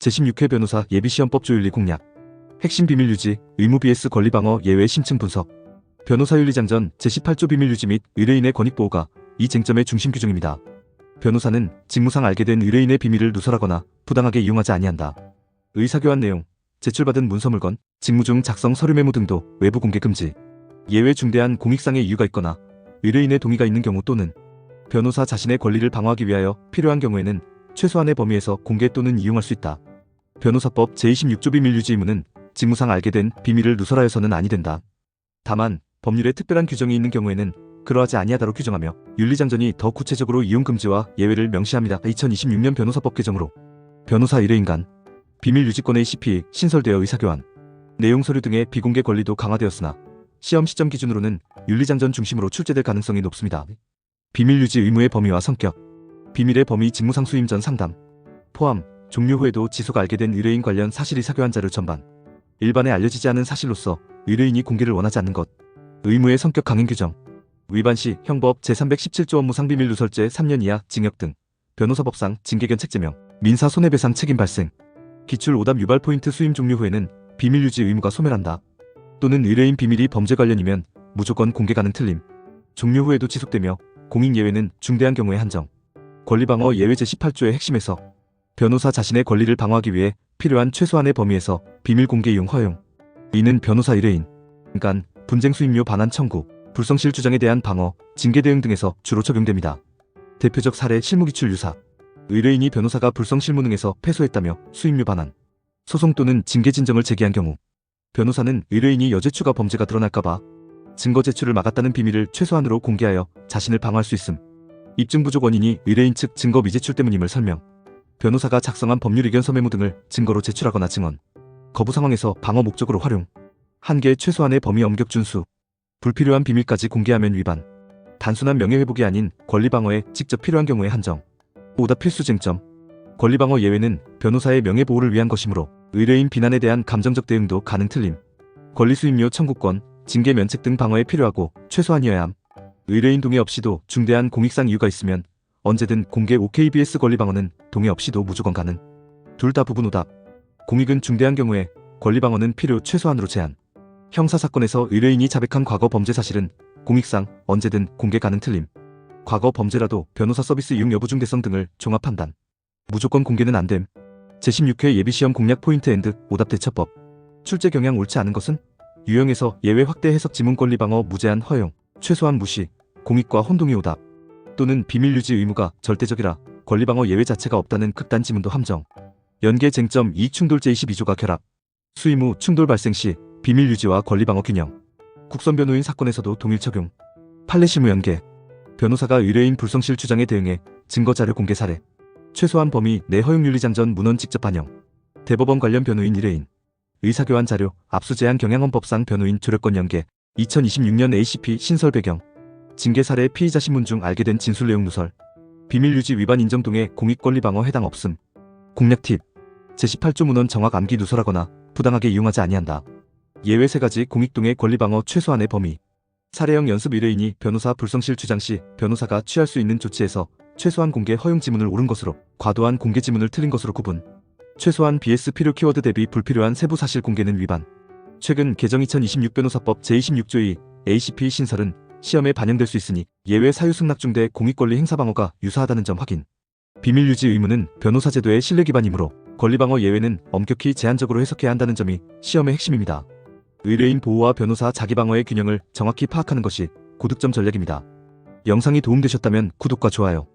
제16회 변호사 예비시험법 조윤리 공략. 핵심 비밀유지, 의무 vs 권리방어 예외 심층 분석. 변호사윤리장전 제18조 비밀유지 및 의뢰인의 권익보호가 이 쟁점의 중심 규정입니다. 변호사는 직무상 알게 된 의뢰인의 비밀을 누설하거나 부당하게 이용하지 아니한다. 의사교환 내용, 제출받은 문서물건, 직무 중 작성 서류 메모 등도 외부 공개 금지. 예외 중대한 공익상의 이유가 있거나 의뢰인의 동의가 있는 경우 또는 변호사 자신의 권리를 방어하기 위하여 필요한 경우에는 최소한의 범위에서 공개 또는 이용할 수 있다. 변호사법 제26조 비밀유지 의무는 직무상 알게 된 비밀을 누설하여서는 아니 된다. 다만 법률에 특별한 규정이 있는 경우에는 그러하지 아니하다로 규정하며 윤리장전이 더 구체적으로 이용 금지와 예외를 명시합니다. 2026년 변호사법 개정으로 변호사 의뢰인 간 비밀유지권의 CP 신설되어 의사교환, 내용 서류 등의 비공개 권리도 강화되었으나 시험 시점 기준으로는 윤리장전 중심으로 출제될 가능성이 높습니다. 비밀유지 의무의 범위와 성격, 비밀의 범위 직무상 수임 전 상담, 포함, 종료 후에도 지속 알게 된 의뢰인 관련 사실 의사교환 자료 전반, 일반에 알려지지 않은 사실로서 의뢰인이 공개를 원하지 않는 것, 의무의 성격 강행 규정, 위반 시 형법 제317조 업무상 비밀 누설죄 3년 이하 징역 등, 변호사법상 징계견책 제명, 민사 손해배상 책임 발생, 기출 오답 유발 포인트 수임 종료 후에는 비밀유지 의무가 소멸한다. 또는 의뢰인 비밀이 범죄 관련이면 무조건 공개 가능 틀림, 종료 후에도 지속되며 공익 예외는 중대한 경우에 한정. 권리방어 예외 제18조의 핵심에서 변호사 자신의 권리를 방어하기 위해 필요한 최소한의 범위에서 비밀 공개 이용 허용. 이는 변호사 의뢰인 간 분쟁 수임료 반환 청구, 불성실 주장에 대한 방어, 징계 대응 등에서 주로 적용됩니다. 대표적 사례 실무기출 유사. 의뢰인이 변호사가 불성실무능에서 패소했다며 수임료 반환, 소송 또는 징계 진정을 제기한 경우 변호사는 의뢰인이 여죄추가 범죄가 드러날까봐 증거 제출을 막았다는 비밀을 최소한으로 공개하여 자신을 방어할 수 있음. 입증 부족 원인이 의뢰인 측 증거 미제출 때문임을 설명. 변호사가 작성한 법률 의견서 메모 등을 증거로 제출하거나 증언, 거부 상황에서 방어 목적으로 활용. 한계 최소한의 범위 엄격 준수. 불필요한 비밀까지 공개하면 위반. 단순한 명예회복이 아닌 권리방어에 직접 필요한 경우에 한정. 오답 필수 쟁점. 권리방어 예외는 변호사의 명예보호를 위한 것이므로 의뢰인 비난에 대한 감정적 대응도 가능 틀림. 권리수임료 청구권, 징계 면책 등 방어에 필요하고 최소한이어야 함. 의뢰인 동의 없이도 중대한 공익상 이유가 있으면 언제든 공개 OKBS 권리방어는 동의 없이도 무조건 가능. 둘 다 부분 오답. 공익은 중대한 경우에 권리방어는 필요 최소한으로 제한. 형사사건에서 의뢰인이 자백한 과거 범죄 사실은 공익상 언제든 공개 가능 틀림. 과거 범죄라도 변호사 서비스 이용 여부 중대성 등을 종합 판단. 무조건 공개는 안됨. 제16회 예비시험 공략 포인트 앤드 오답 대처법. 출제 경향 옳지 않은 것은 유형에서 예외 확대 해석 지문 권리방어 무제한 허용, 최소한 무시, 공익과 혼동이 오답. 또는 비밀유지 의무가 절대적이라 권리방어 예외 자체가 없다는 극단 지문도 함정. 연계 쟁점 이익충돌 제22조가 결합. 수임 후 충돌 발생 시 비밀유지와 권리방어 균형. 국선변호인 사건에서도 동일 적용. 판례 실무 연계. 변호사가 의뢰인 불성실 주장에 대응해 증거자료 공개 사례. 최소한 범위 내 허용윤리장전 문헌 직접 반영. 대법원 관련 변호인 의뢰인 의사교환 자료, 압수 제한 경향헌법상 변호인 조력권 연계. 2026년 ACP 신설 배경. 징계 사례 피의자 신문 중 알게 된 진술 내용 누설. 비밀유지 위반 인정 동의 공익권리 방어 해당 없음. 공략 팁. 제18조 문헌 정확 암기 누설하거나 부당하게 이용하지 아니한다. 예외 3가지 공익동의 권리방어 최소한의 범위. 사례형 연습 의뢰인이 변호사 불성실 주장 시 변호사가 취할 수 있는 조치에서 최소한 공개 허용 지문을 옳은 것으로 과도한 공개 지문을 틀린 것으로 구분. 최소한 BS 필요 키워드 대비 불필요한 세부 사실 공개는 위반. 최근 개정 2026 변호사법 제26조의 ACP 신설은 시험에 반영될 수 있으니 예외 사유 승낙 중대 공익권리 행사 방어가 유사하다는 점 확인. 비밀유지 의무는 변호사 제도의 신뢰 기반이므로 권리방어 예외는 엄격히 제한적으로 해석해야 한다는 점이 시험의 핵심입니다. 의뢰인 보호와 변호사 자기방어의 균형을 정확히 파악하는 것이 고득점 전략입니다. 영상이 도움되셨다면 구독과 좋아요,